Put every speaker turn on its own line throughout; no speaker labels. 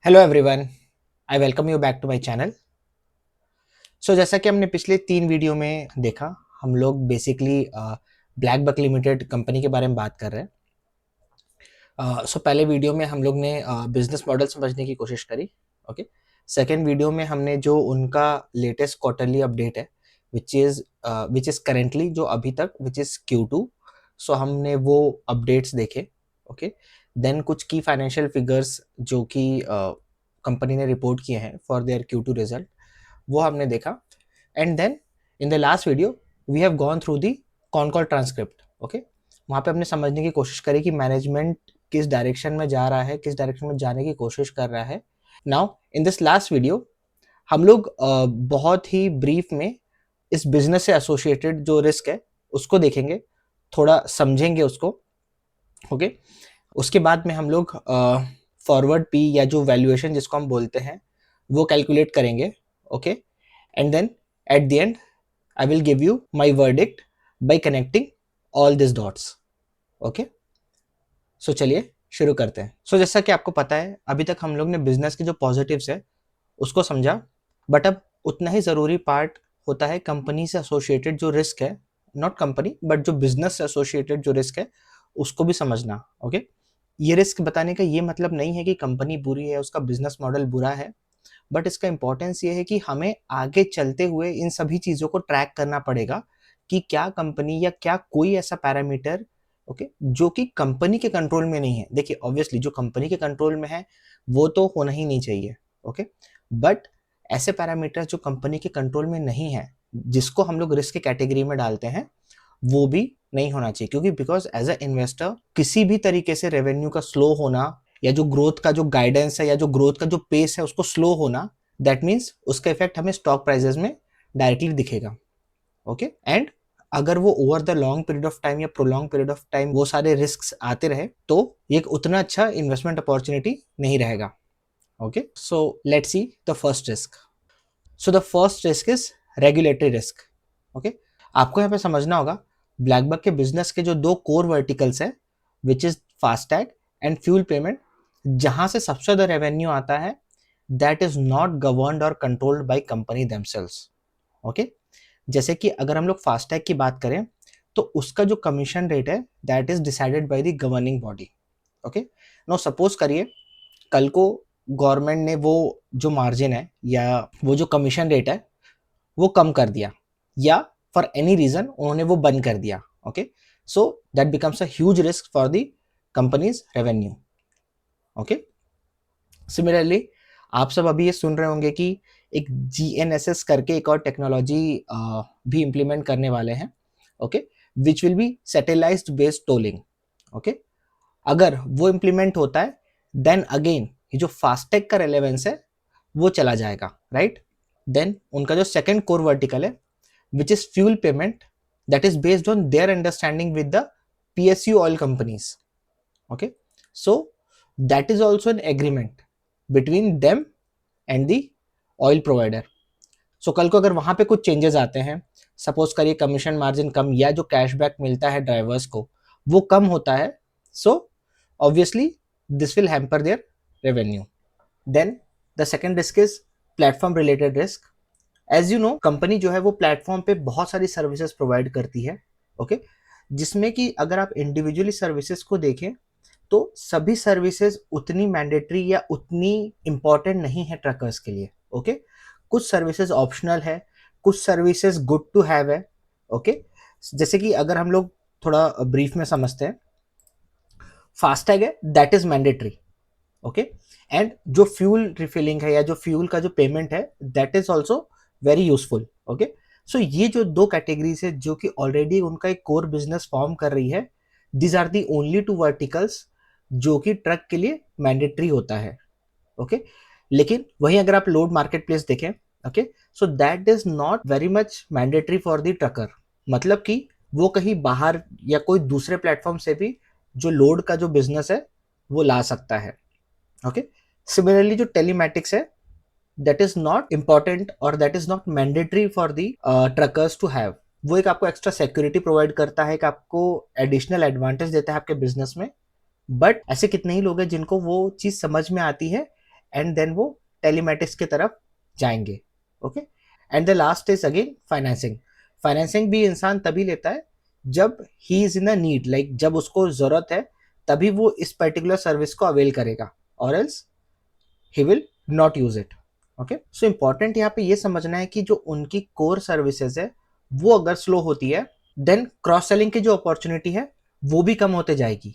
Hello everyone, I welcome you back to my channel. So जैसा कि हमने पिछले 3 वीडियो में देखा, हम लोग basically BlackBuck limited company के बारे में बात कर रहे हैं। सो पहले वीडियो में हम लोग ने बिजनेस मॉडल समझने की कोशिश करी। ओके, सेकेंड वीडियो में हमने जो उनका लेटेस्ट क्वार्टरली अपडेट है विच इज़ करेंटली जो अभी तक विच इज़ Q2, सो हमने वो अपडेट्स देखे। ओके, देन कुछ की फाइनेंशियल फिगर्स जो कि कंपनी ने रिपोर्ट किए हैं फॉर देयर Q2 रिजल्ट, वो हमने देखा। And then in the last video we have gone through the con call transcript. Okay, वहाँ पे हमने समझने की कोशिश करी कि मैनेजमेंट किस डायरेक्शन में जा रहा है, किस डायरेक्शन में जाने की कोशिश कर रहा है। Now in this last video हम लोग बहुत ही ब्रीफ में इस बिजनेस से एसोसिएटेड जो रिस्क है उसको देखेंगे, थोड़ा समझेंगे उसको। ओके, उसके बाद में हम लोग फॉरवर्ड पी या जो वैल्यूएशन जिसको हम बोलते हैं वो कैलकुलेट करेंगे। Okay, and then at the end I will give you my verdict by connecting all this dots. Okay, so चलिए शुरू करते हैं। सो जैसा कि आपको पता है, अभी तक हम लोग ने बिजनेस के जो पॉजिटिव्स है उसको समझा, बट अब उतना ही ज़रूरी पार्ट होता है कंपनी से एसोसिएटेड जो रिस्क है, नॉट कंपनी बट जो बिजनेस से एसोसिएटेड जो रिस्क है उसको भी समझना। ओके, ये रिस्क बताने का ये मतलब नहीं है कि कंपनी बुरी है, उसका बिजनेस मॉडल बुरा है, बट इसका इंपॉर्टेंस ये है कि हमें आगे चलते हुए इन सभी चीज़ों को ट्रैक करना पड़ेगा कि क्या कंपनी या क्या कोई ऐसा पैरामीटर जो कि कंपनी के कंट्रोल में नहीं है। देखिए ऑब्वियसली जो कंपनी के कंट्रोल में है वो तो होना ही नहीं चाहिए। ओके, बट ऐसे पैरामीटर्स जो कंपनी के कंट्रोल में नहीं है, जिसको हम लोग रिस्क की कैटेगरी में डालते हैं, वो भी नहीं होना चाहिए। क्योंकि बिकॉज एज अ इन्वेस्टर किसी भी तरीके से रेवेन्यू का स्लो होना या जो ग्रोथ का जो गाइडेंस है या जो ग्रोथ का जो पेस है उसको स्लो होना, दैट मीन्स उसका इफेक्ट हमें स्टॉक प्राइजेस में डायरेक्टली दिखेगा। ओके, एंड अगर वो over the long period of time या प्रोलॉन्ग पीरियड ऑफ टाइम वो सारे रिस्क आते रहे तो ये उतना अच्छा इन्वेस्टमेंट अपॉर्चुनिटी नहीं रहेगा। Okay, so let's see the first risk. So the first risk is regulatory risk. Okay, आपको यहाँ पे समझना होगा ब्लैकबक के बिजनेस के जो 2 कोर वर्टिकल्स है which is FASTag and fuel payment, जहां से सबसे ज्यादा रेवेन्यू आता है, दैट इज नॉट गवर्नड और controlled by company themselves. Okay, जैसे कि अगर हम लोग फास्टैग की बात करें तो उसका जो कमीशन रेट है that is decided by the governing body. Okay, no suppose करिए कल को गवर्नमेंट ने वो जो मार्जिन है या वो जो कमीशन रेट है वो कम कर दिया, या फॉर एनी रीजन उन्होंने वो बंद कर दिया। Okay, so that becomes a huge risk for the companies revenue. Okay, similarly आप सब अभी ये सुन रहे होंगे कि एक GNSS करके एक और टेक्नोलॉजी भी इम्प्लीमेंट करने वाले हैं। Okay, which will be satellized based tolling. Okay, अगर वो इम्प्लीमेंट होता है देन अगेन ये जो फास्टैग का रेलेवेंस है वो चला जाएगा, राइट। देन उनका जो सेकंड कोर वर्टिकल है which is fuel payment, that is based on their understanding with the PSU oil companies. Okay, so that is also an agreement between them and the oil provider. So कल को अगर वहां पे कुछ changes आते हैं, suppose करिए commission margin कम या जो कैशबैक मिलता है ड्राइवर्स को वो कम होता है, so obviously this will hamper their revenue. Then the second risk is platform related risk. As you know company जो है वो प्लेटफॉर्म पे बहुत सारी सर्विसेज प्रोवाइड करती है। ओके, जिसमें कि अगर आप इंडिविजुअली सर्विसेज को देखें तो सभी सर्विसेज उतनी मैंडेटरी या उतनी इंपॉर्टेंट नहीं है ट्रकर्स के लिए। ओके, कुछ सर्विसेज ऑप्शनल है, कुछ सर्विसेज गुड टू हैव है। ओके, जैसे कि अगर हम लोग थोड़ा ब्रीफ में समझते हैं, फास्टैग है that is mandatory. Okay, and जो फ्यूल रिफिलिंग है या जो फ्यूल का जो पेमेंट है that is also very useful. Okay, so ये जो 2 कैटेगरीज है जो कि ऑलरेडी उनका एक कोर बिजनेस फॉर्म कर रही है, these are the only 2 verticals जो कि ट्रक के लिए मैंडेटरी होता है। ओके, लेकिन वहीं अगर आप लोड मार्केट प्लेस देखें, okay, so that is not very much mandatory for the trucker. मतलब कि वो कहीं बाहर या कोई दूसरे प्लेटफॉर्म से भी जो लोड का जो बिजनेस है वो ला सकता है। ओके, सिमिलरली जो टेलीमैटिक्स है दैट इज नॉट इंपॉर्टेंट और that is not mandatory for the truckers to have. वो एक आपको एक्स्ट्रा सिक्योरिटी प्रोवाइड करता है, कि आपको एडिशनल एडवांटेज देता है आपके बिजनेस में, बट ऐसे कितने ही लोग हैं जिनको वो चीज समझ में आती है एंड देन वो टेलीमेटिक्स की तरफ जाएंगे. Okay. And the last is again financing. Financing भी इंसान तभी लेता है जब he is in a need, like जब उसको जरूरत है तभी वो इस पर्टिकुलर सर्विस को अवेल करेगा, और else he will not use it. Okay. So important यहाँ पे ये समझना है कि जो उनकी कोर सर्विसेज है वो अगर स्लो होती है देन क्रॉस सेलिंग की जो अपॉर्चुनिटी है वो भी कम होते जाएगी.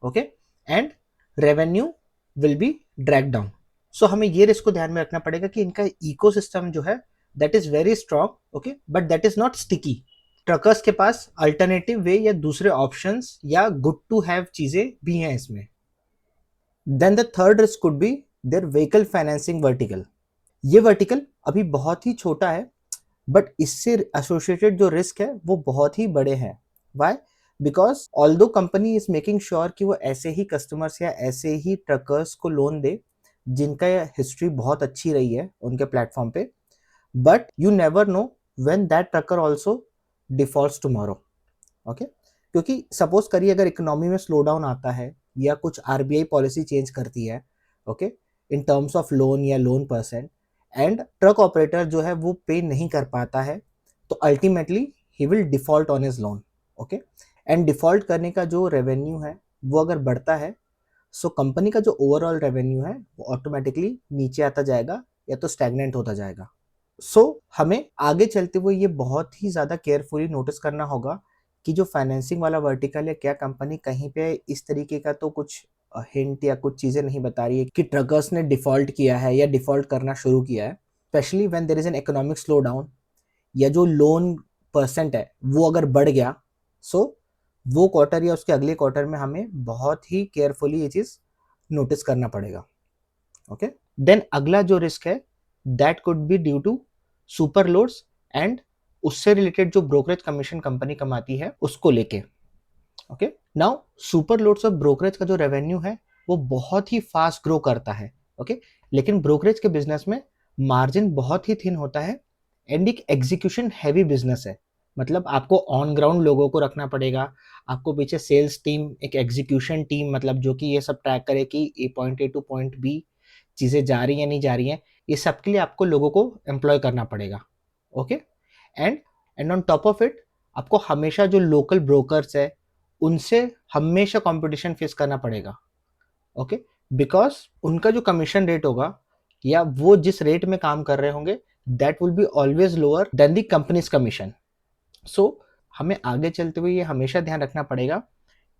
Okay. And revenue will be drag down. So हमें ये रिस्क को ध्यान में रखना पड़ेगा कि इनका इकोसिस्टम जो है that is very strong. Okay. But that is not sticky. Truckers के पास अल्टरनेटिव वे या दूसरे ऑप्शंस या गुड टू हैव चीजें भी हैं इसमें. Then the third risk could be their vehicle financing vertical. ये वर्टिकल अभी बहुत ही छोटा है बट इससे एसोसिएटेड जो रिस्क है वो बहुत ही बड़े हैं. Why? Because although company is making sure कि वो ऐसे ही कस्टमर्स या ऐसे ही ट्रकर्स को लोन दे जिनका हिस्ट्री बहुत अच्छी रही है उनके प्लेटफॉर्म पे, but you never know when that trucker also defaults tomorrow. Okay. क्योंकि सपोज करिए अगर इकोनॉमी में स्लो डाउन आता है या कुछ आरबीआई पॉलिसी चेंज करती है, okay, in terms of loan या loan percent, and truck operator जो है वो पे नहीं कर पाता है, तो ultimately he will default on his loan. Okay. And default करने का जो रेवेन्यू है वो अगर बढ़ता है, सो कंपनी का जो ओवरऑल रेवेन्यू है वो ऑटोमेटिकली नीचे आता जाएगा या तो स्टैग्नेंट होता जाएगा. सो हमें आगे चलते हुए ये बहुत ही ज़्यादा केयरफुली नोटिस करना होगा कि जो फाइनेंसिंग वाला वर्टिकल है क्या कंपनी कहीं पे इस तरीके का तो कुछ हिंट या कुछ चीज़ें नहीं बता रही है कि ट्रकर्स ने डिफ़ॉल्ट किया है या डिफ़ॉल्ट करना शुरू किया है, specially when there is an economic slowdown या जो लोन परसेंट है वो अगर बढ़ गया, सो वो क्वार्टर या उसके अगले क्वार्टर में हमें बहुत ही केयरफुली ये चीज़ नोटिस करना पड़ेगा. ओके. देन अगला जो रिस्क है that could be due to super loads and उससे रिलेटेड जो ब्रोकरेज कमीशन कंपनी कमाती है उसको लेके. ओके. नाउ सुपर लोड्स और ब्रोकरेज का जो रेवेन्यू है वो बहुत ही फास्ट ग्रो करता है. ओके. लेकिन ब्रोकरेज के बिजनेस में मार्जिन बहुत ही थिन होता है एंड एक एग्जीक्यूशन हैवी बिजनेस है. मतलब आपको ऑन ग्राउंड लोगों को रखना पड़ेगा, आपको पीछे सेल्स टीम, एक एग्जीक्यूशन टीम, मतलब जो कि ये सब ट्रैक करे कि point A to point B चीज़ें जा रही हैं नहीं जा रही हैं, ये सब के लिए आपको लोगों को एम्प्लॉय करना पड़ेगा. Okay. And on top of it आपको हमेशा जो लोकल ब्रोकर्स है उनसे हमेशा कंपटीशन फेस करना पड़ेगा. ओके. बिकॉज उनका जो कमीशन रेट होगा या वो जिस रेट में काम कर रहे होंगे that will be always lower than the companies commission. So हमें आगे चलते हुए ये हमेशा ध्यान रखना पड़ेगा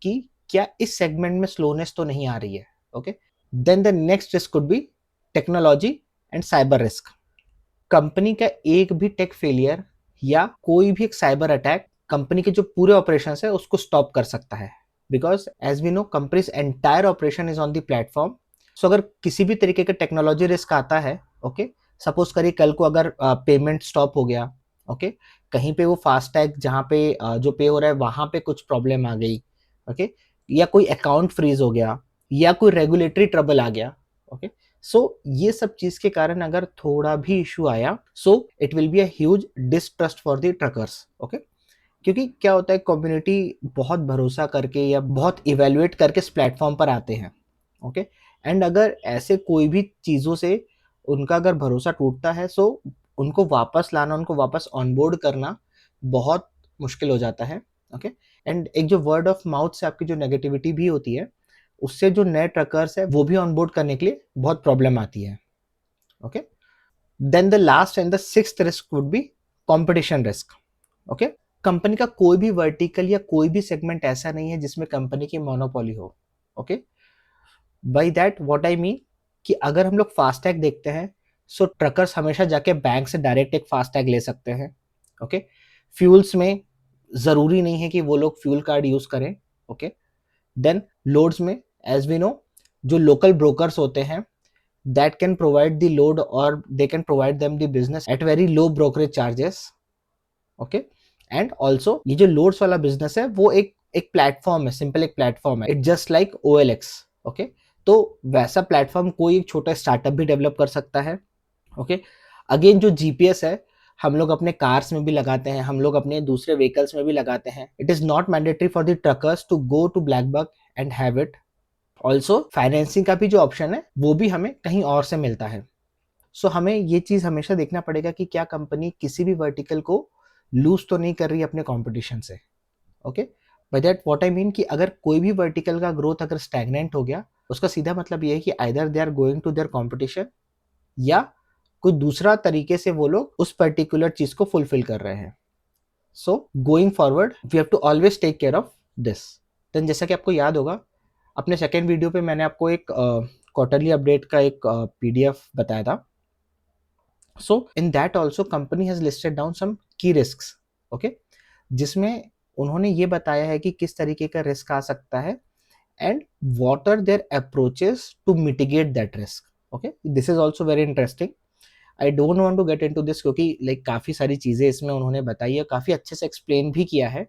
कि क्या इस सेगमेंट में स्लोनेस तो नहीं आ रही है. Okay. Then the next risk could be technology and cyber risk. Company का एक भी टेक फेलियर या कोई भी एक साइबर अटैक कंपनी के जो पूरे ऑपरेशंस है उसको स्टॉप कर सकता है. Because as we know companies entire operation is on the platform. So अगर किसी भी तरीके का टेक्नोलॉजी रिस्क आता है, ओके, सपोज करिए कल को अगर पेमेंट स्टॉप हो गया, ओके, कहीं पे वो फास्टैग जहाँ पे जो पे हो रहा है वहाँ पे कुछ प्रॉब्लम आ गई, ओके, या कोई अकाउंट फ्रीज हो गया या कोई रेगुलेटरी ट्रबल आ गया, ओके, सो ये सब चीज के कारण अगर थोड़ा भी इशू आया, so it will be a huge distrust for the truckers. Okay. क्योंकि क्या होता है कम्युनिटी बहुत भरोसा करके या बहुत इवेल्युएट करके इस प्लेटफॉर्म पर आते हैं. ओके. एंड अगर ऐसे कोई भी चीज़ों से उनका अगर भरोसा टूटता है, सो उनको वापस लाना, उनको वापस ऑनबोर्ड करना बहुत मुश्किल हो जाता है. ओके. एंड एक जो वर्ड ऑफ माउथ से आपकी जो नेगेटिविटी भी होती है उससे जो नए ट्रकर्स है वो भी ऑनबोर्ड करने के लिए बहुत प्रॉब्लम आती है. Okay. Then the last and the sixth risk would be competition risk. Okay. Company का कोई भी वर्टिकल या कोई भी सेगमेंट ऐसा नहीं है जिसमें कंपनी की मोनोपोली हो. Okay. By that what I mean कि अगर हम लोग फास्टैग देखते हैं, सो ट्रकर्स हमेशा जाके बैंक से डायरेक्ट एक फास्टैग ले सकते हैं. ओके. फ्यूल्स में ज़रूरी नहीं है कि वो लोग फ्यूल कार्ड यूज़ करें. ओके. देन लोड्स में एज वी नो जो लोकल ब्रोकर्स होते हैं that can provide the load और they can provide them the business at very low brokerage charges. Okay. And also ये जो लोड्स वाला business है वो एक प्लेटफॉर्म है, सिंपल एक प्लेटफॉर्म है. It just like OLX. Okay. तो वैसा प्लेटफॉर्म कोई एक छोटा स्टार्टअप भी डेवलप कर सकता है. ओके. अगेन जो GPS है हम लोग अपने कार्स में भी लगाते हैं, हम लोग अपने दूसरे व्हीकल्स में भी लगाते हैं. It is not mandatory for the truckers to go to BlackBuck and have it. Also financing का भी जो ऑप्शन है वो भी हमें कहीं और से मिलता है। सो हमें ये चीज़ हमेशा देखना पड़ेगा कि क्या कंपनी किसी भी वर्टिकल को लूज तो नहीं कर रही है अपने कंपटीशन से। Okay, by that what I mean कि अगर कोई भी वर्टिकल का ग्रोथ अगर स्टैग्नेंट हो गया, उसका सीधा मतलब ये है कि either they are going to their competition, या कोई दूसरा तरीके से वो लोग उस पर्टिकुलर चीज को फुलफिल कर रहे हैं। So going forward we have to always take care of this. Then जैसा कि आपको याद होगा, अपने सेकेंड वीडियो पे मैंने आपको एक क्वार्टरली अपडेट का एक पीडीएफ बताया था। So in that also company has listed down some key risks, okay, जिसमें उन्होंने ये बताया है कि किस तरीके का रिस्क आ सकता है and what are their approaches to mitigate that risk. Okay, this is also very interesting. I don't want to get into this क्योंकि लाइक काफ़ी सारी चीज़ें इसमें उन्होंने बताई है, काफ़ी अच्छे से एक्सप्लेन भी किया है,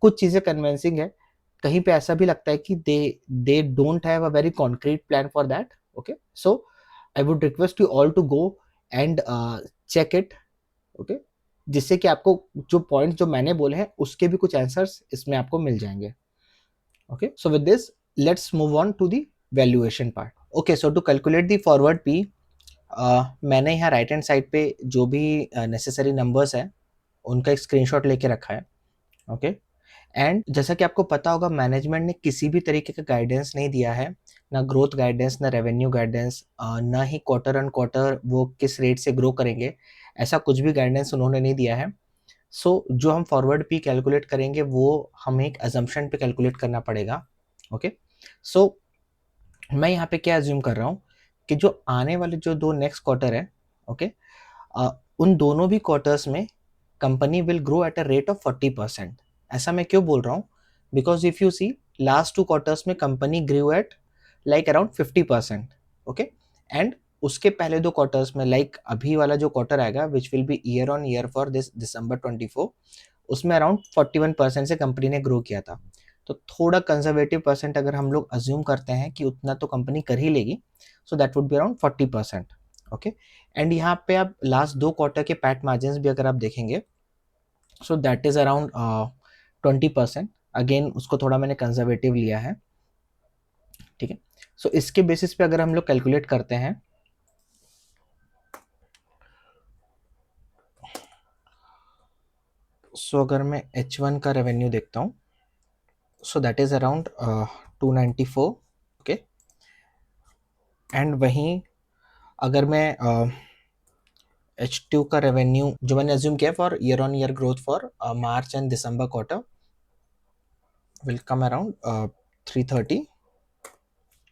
कुछ चीज़ें कन्विंसिंग है, कहीं पे ऐसा भी लगता है कि they don't have a very concrete plan for that. Okay, so I would request you all to go and check it. Okay, जिससे कि आपको जो पॉइंट जो मैंने बोले हैं उसके भी कुछ आंसर्स इसमें आपको मिल जाएंगे। Okay, so with this let's move on to the valuation part. Okay, so to calculate the forward P, मैंने यहाँ राइट हैंड साइड पे जो भी नेसेसरी नंबर्स हैं उनका एक स्क्रीनशॉट लेके रखा है। ओके, एंड जैसा कि आपको पता होगा मैनेजमेंट ने किसी भी तरीके का गाइडेंस नहीं दिया है, ना ग्रोथ गाइडेंस, ना रेवेन्यू गाइडेंस, ना ही क्वार्टर ऑन क्वार्टर वो किस रेट से ग्रो करेंगे, ऐसा कुछ भी गाइडेंस उन्होंने नहीं दिया है। सो जो हम फॉरवर्ड पी कैलकुलेट करेंगे वो हमें एक अजम्पशन पे कैलकुलेट करना पड़ेगा। ओके, सो मैं यहाँ पे क्या एज्यूम कर रहा हूँ कि जो आने वाले जो दो नेक्स्ट क्वार्टर है, ओके, उन दोनों भी क्वार्टर्स में company will grow at a rate of 40%। ऐसा मैं क्यों बोल रहा हूँ, because if you see last two quarters में company grow at like around 50%। Okay, and उसके पहले दो क्वार्टर्स में लाइक अभी वाला जो क्वार्टर आएगा which will be year on year for this December 24, उसमें अराउंड 41% से कंपनी ने ग्रो किया था। तो थोड़ा कंजर्वेटिव परसेंट अगर हम लोग अज्यूम करते हैं कि उतना तो कंपनी कर ही लेगी, so that would be around 40%। Okay, and यहाँ पे आप लास्ट दो क्वार्टर के पैट मार्जिन भी अगर आप देखेंगे, सो दैट इज अराउंड 20%। अगेन उसको थोड़ा मैंने कंजर्वेटिव लिया है, ठीक है। सो इसके बेसिस पे अगर हम लोग कैलकुलेट करते हैं, सो अगर मैं H1 का रेवेन्यू देखता हूँ, सो that is around 294। Okay, and वहीं अगर मैं H2 का रेवेन्यू जो मैंने अज्यूम किया for year on year growth for March and December quarter will come around 330।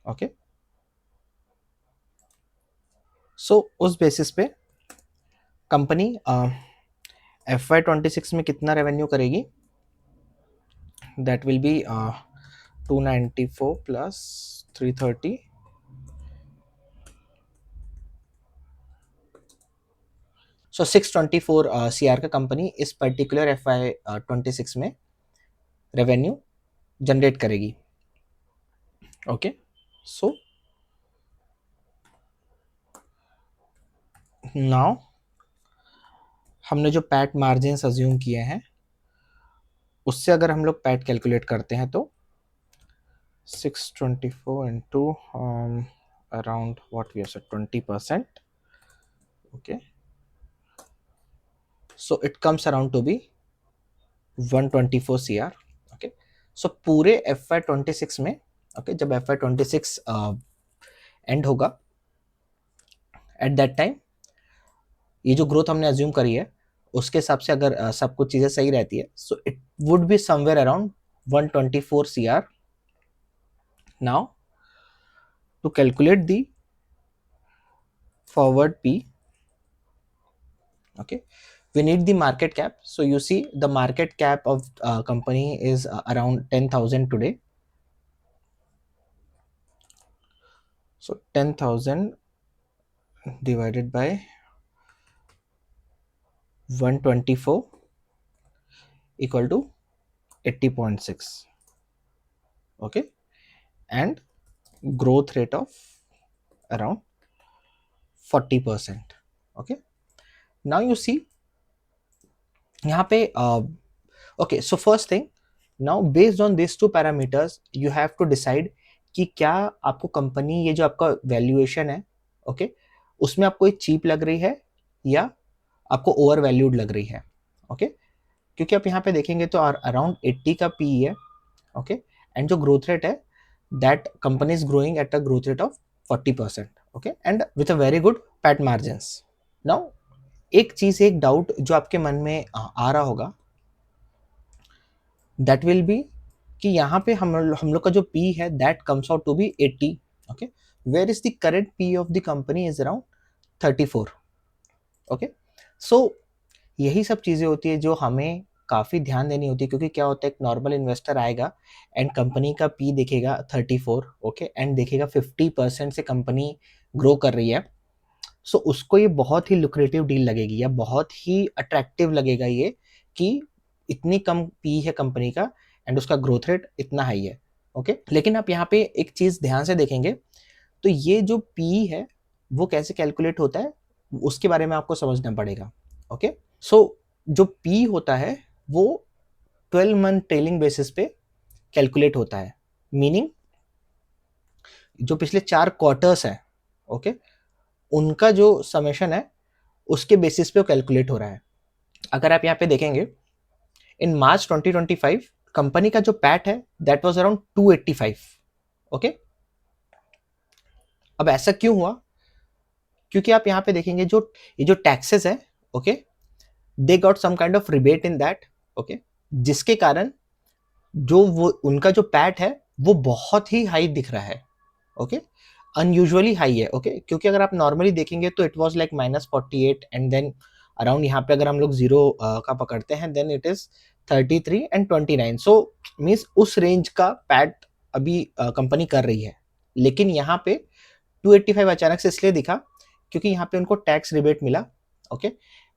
Okay, so उस बेसिस पे कंपनी FY26 में कितना रेवेन्यू करेगी, that will be 294 plus 330, so 624 CR का कंपनी इस पर्टिकुलर FY26 में रेवेन्यू जनरेट करेगी। ओके, सो नाउ हमने जो पैट मार्जिन अज्यूम किए हैं उससे अगर हम लोग पैट कैलकुलेट करते हैं तो 624 into around what we said 20%। Okay, so it comes around to be 124 CR। Okay, so पूरे FY26 में, ओके, जब FY26 एंड होगा एट दैट टाइम ये जो ग्रोथ हमने अज्यूम करी है उसके हिसाब से अगर सब कुछ चीज़ें सही रहती है, so it would be somewhere around 124 CR। Now to calculate the forward P, okay, we need the market cap. So you see the market cap of company is around 10,000 today. So 10,000 divided by 124 equal to 80.6, okay, and growth rate of around 40%। okay, now you see यहाँ पे okay, so first thing, now based on these two parameters you have to decide कि क्या आपको company, ये जो आपका valuation है, okay, उसमें आपको ये चीप लग रही है या आपको ओवर वैल्यूड लग रही है, ओके। क्योंकि आप यहाँ पे देखेंगे तो अराउंड 80 का पी है, ओके, एंड जो ग्रोथ रेट है, that company is growing at a growth rate of 40%, okay, and with a very good PAT margins. Now एक चीज, एक डाउट जो आपके मन में आ रहा होगा, दैट विल बी कि यहाँ पे हम लोग का जो पी है that comes out to be 80, okay, where is the current P of the company is around 34, okay. So यही सब चीज़ें होती है जो हमें काफ़ी ध्यान देनी होती है, क्योंकि क्या होता है, एक नॉर्मल इन्वेस्टर आएगा एंड कंपनी का पी देखेगा 34, ओके, एंड देखेगा 50% से कंपनी ग्रो कर रही है, सो उसको ये बहुत ही लुक्रेटिव डील लगेगी या बहुत ही अट्रैक्टिव लगेगा ये, कि इतनी कम पी है कंपनी का एंड उसका ग्रोथ रेट इतना हाई है, ओके। लेकिन आप यहाँ पे एक चीज़ ध्यान से देखेंगे तो ये जो पी है वो कैसे कैलकुलेट होता है उसके बारे में आपको समझना पड़ेगा, ओके। सो जो पी होता है वो 12 मंथ ट्रेलिंग बेसिस पे कैलकुलेट होता है, मीनिंग जो पिछले 4 क्वार्टर्स हैं, ओके, उनका जो समेशन है उसके बेसिस पे कैलकुलेट हो रहा है। अगर आप यहाँ पे देखेंगे, इन मार्च 2025 कंपनी का जो पैट है दैट वाज अराउंड 285, ओके। अब ऐसा क्यों हुआ? क्योंकि आप यहाँ पे देखेंगे जो ये जो टैक्सेस है, okay, they got some kind of rebate in that, okay, जिसके कारण जो वो उनका जो पैट है वो बहुत ही हाई दिख रहा है, ओके, अनयूजुअली हाई है, ओके। क्योंकि अगर आप नॉर्मली देखेंगे तो it was like -48 and then around यहाँ पे अगर हम लोग जीरो का पकड़ते हैं then it is 33 and 29, so means उस रेंज का पैट अभी कंपनी कर रही है। लेकिन यहाँ पे 285 अचानक से इसलिए दिखा क्योंकि यहाँ पे उनको टैक्स रिबेट मिला, ओके।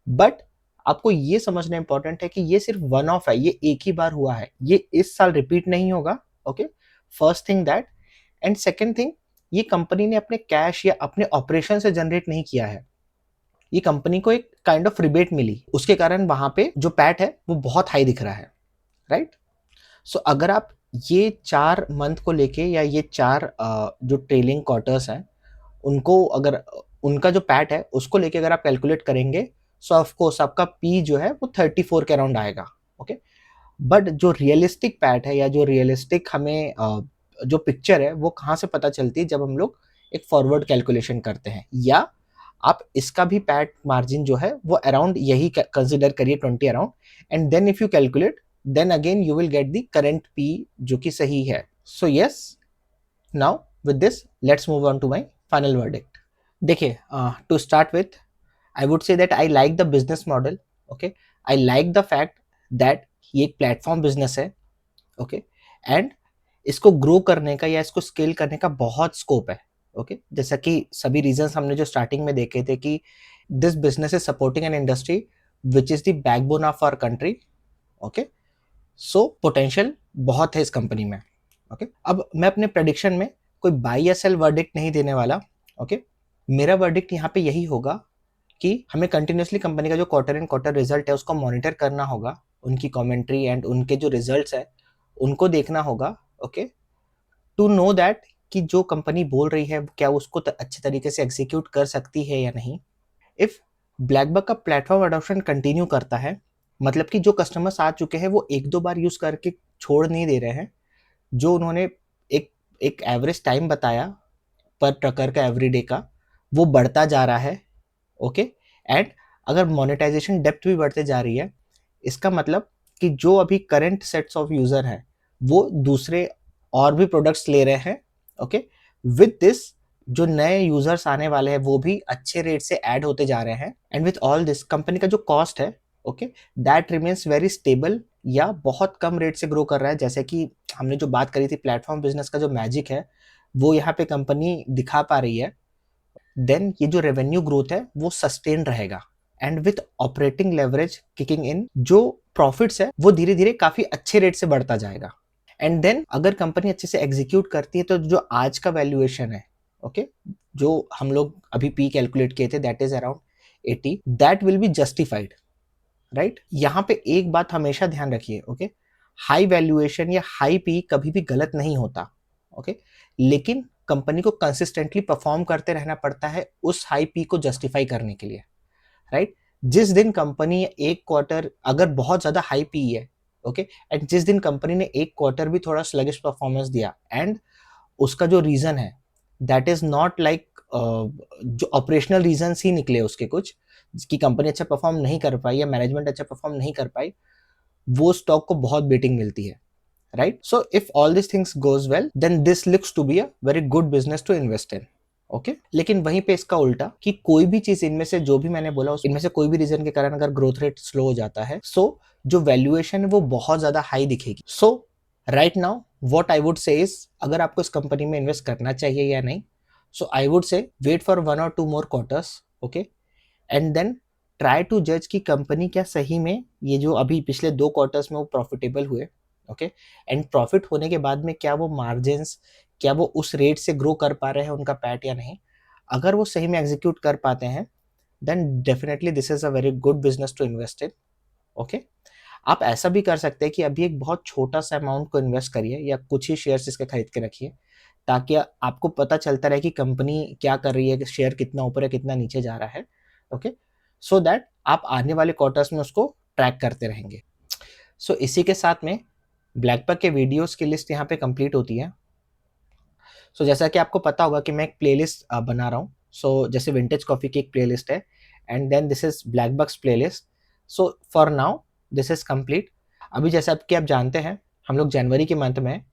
बट आपको ये समझना इंपॉर्टेंट है कि ये सिर्फ वन ऑफ है, ये एक ही बार हुआ है, ये इस साल रिपीट नहीं होगा, okay. First thing that, and second thing, ये कंपनी ने अपने कैश या अपने ऑपरेशन से जनरेट नहीं किया है, ये कंपनी को एक काइंड ऑफ रिबेट मिली, उसके कारण वहां पे जो पैट है वो बहुत हाई दिख रहा है, राइट। सो अगर आप ये 4 मंथ को लेके या ये 4 जो ट्रेलिंग क्वार्टर्स हैं उनको अगर उनका जो पैट है उसको लेके अगर आप कैलकुलेट करेंगे, सो ऑफ कोर्स आपका पी जो है वो 34 के अराउंड आएगा, ओके। बट जो रियलिस्टिक पैट है या जो रियलिस्टिक हमें जो पिक्चर है वो कहाँ से पता चलती है, जब हम लोग एक फॉरवर्ड कैलकुलेशन करते हैं, या आप इसका भी पैट मार्जिन जो है वो अराउंड यही कंसिडर करिए 20 around, and then if you calculate then again you will get the current P जो कि सही है। So yes, now with this let's move on to my final verdict. देखिए, to start with I would say that I like the business model, okay. I like the fact that ये एक platform business है, okay, and इसको grow करने का या इसको scale करने का बहुत स्कोप है, ओके। जैसा कि सभी रीजंस हमने जो स्टार्टिंग में देखे थे कि this business is supporting an industry which is the backbone of our country, okay. So potential बहुत है इस कंपनी में, ओके। अब मैं अपने प्रेडिक्शन में कोई बाय या सेल वर्डिक्ट नहीं देने वाला, ओके। मेरा वर्डिक्ट यहाँ पे यही होगा कि हमें कंटिन्यूसली कंपनी का जो क्वार्टर एंड क्वार्टर रिजल्ट है उसको मॉनिटर करना होगा, उनकी कमेंट्री एंड उनके जो रिजल्ट्स है उनको देखना होगा, ओके, टू नो दैट कि जो कंपनी बोल रही है क्या उसको अच्छे तरीके से एग्जीक्यूट कर सकती है या नहीं। इफ ब्लैकबक का प्लेटफॉर्म अडॉप्शन कंटिन्यू करता है, मतलब कि जो कस्टमर्स आ चुके हैं वो एक दो बार यूज करके छोड़ नहीं दे रहे हैं, जो उन्होंने एक एक एवरेज टाइम बताया पर ट्रकर का एवरीडे का वो बढ़ता जा रहा है, ओके। एंड अगर मोनेटाइजेशन डेप्थ भी बढ़ते जा रही है, इसका मतलब कि जो अभी करंट सेट्स ऑफ यूजर हैं वो दूसरे और भी प्रोडक्ट्स ले रहे हैं, ओके। विद दिस जो नए यूजर्स आने वाले हैं वो भी अच्छे रेट से ऐड होते जा रहे हैं, and with all this company का जो कॉस्ट है, okay, that remains very stable या बहुत कम रेट से ग्रो कर रहा है। जैसे कि हमने जो बात करी थी प्लेटफॉर्म बिजनेस का जो मैजिक है वो यहाँ पे कंपनी दिखा पा रही है, देन ये जो रेवेन्यू ग्रोथ है वो सस्टेन रहेगा, and with operating leverage kicking in जो प्रॉफिट्स है वो धीरे धीरे काफी अच्छे रेट से बढ़ता जाएगा। एंड देन अगर कंपनी अच्छे से एग्जीक्यूट करती है तो जो आज का वैल्यूएशन है, ओके, जो हम लोग अभी पी कैलकुलेट किए थे that is around 80, that will be justified, right. यहाँ पे एक बात हमेशा ध्यान रखिए, ओके, हाई वैल्यूएशन या हाई पी कभी भी गलत नहीं होता, ओके, लेकिन कंपनी को कंसिस्टेंटली परफॉर्म करते रहना पड़ता है उस हाई पी को जस्टिफाई करने के लिए, राइट? जिस दिन कंपनी एक क्वार्टर अगर बहुत ज्यादा हाई पी है, ओके, एंड जिस दिन कंपनी ने एक क्वार्टर भी थोड़ा स्लगिश परफॉर्मेंस दिया एंड उसका जो रीजन है दैट इज नॉट लाइक जो ऑपरेशनल रीजन ही निकले उसके कुछ, कि कंपनी अच्छा परफॉर्म नहीं कर पाई या मैनेजमेंट अच्छा परफॉर्म नहीं कर पाई, वो स्टॉक को बहुत बेटिंग मिलती है, right? So if all this things goes well then this looks to be a very good business to invest in, okay. लेकिन वहीं पे इसका उल्टा कि कोई भी चीज इनमें से जो भी मैंने बोला इनमें से कोई भी रीजन के कारण अगर ग्रोथ रेट स्लो हो जाता है, सो जो वैल्यूएशन है वो बहुत ज्यादा हाई दिखेगी। So right now what I would say is, अगर आपको इस कंपनी में इन्वेस्ट करना चाहिए या नहीं, so I would say wait for 1 or 2 more quarters, okay, and then try to जज कि कंपनी क्या सही में ये जो अभी पिछले 2 क्वार्टर्स में वो प्रॉफिटेबल हुए, ओके, एंड प्रॉफिट होने के बाद में क्या वो मार्जिन्स, क्या वो उस रेट से ग्रो कर पा रहे हैं उनका पैट या नहीं। अगर वो सही में एग्जीक्यूट कर पाते हैं then definitely this is a very good business to invest in, okay. आप ऐसा भी कर सकते हैं कि अभी एक बहुत छोटा सा अमाउंट को इन्वेस्ट करिए या कुछ ही शेयर्स इसके खरीद के रखिए, ताकि आपको पता चलता रहे कि कंपनी क्या कर रही है, शेयर कितना ऊपर है कितना नीचे जा रहा है, ओके, सो दैट आप आने वाले क्वार्टर्स में उसको ट्रैक करते रहेंगे। सो इसी के साथ में ब्लैकबक के वीडियोस की लिस्ट यहाँ पे कंप्लीट होती है। सो जैसा कि आपको पता होगा कि मैं एक प्लेलिस्ट बना रहा हूँ। सो जैसे विंटेज कॉफ़ी की एक प्लेलिस्ट है and then this is BlackBucks playlist. So for now this is complete. अभी जैसा कि आप जानते हैं हम लोग जनवरी के मंथ में हैं,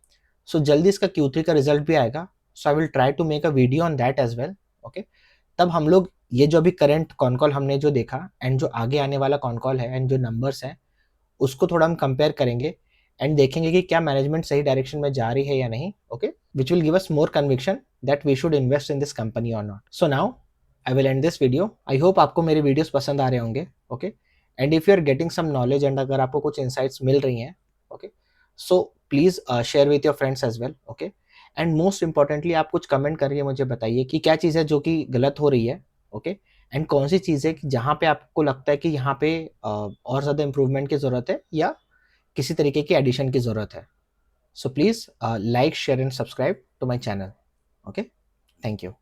सो जल्दी इसका Q3 का रिजल्ट भी आएगा। So I will try to make a video on that as well, okay. तब हम लोग ये जो अभी करंट कॉन कॉल हमने जो देखा एंड जो आगे आने वाला कॉन कॉल है एंड जो नंबर्स हैं उसको थोड़ा हम कंपेयर करेंगे एंड देखेंगे कि क्या मैनेजमेंट सही डायरेक्शन में जा रही है या नहीं, okay, which will give us more conviction that we should invest in this company और not. So now I will end this video. I hope आपको मेरे वीडियोस पसंद आ रहे होंगे, okay, and if you are getting some knowledge and अगर आपको कुछ इंसाइट्स मिल रही हैं, okay, so please share with your friends as well, okay, and most importantly आप कुछ कमेंट करिए, मुझे बताइए कि क्या चीज़ है जो कि गलत हो रही है, ओके, एंड कौन सी चीज़ है कि जहाँ पे आपको लगता है कि यहाँ पे और ज़्यादा इंप्रूवमेंट की ज़रूरत है या किसी तरीके की एडिशन की ज़रूरत है। So please like share and subscribe to my channel, okay, thank you.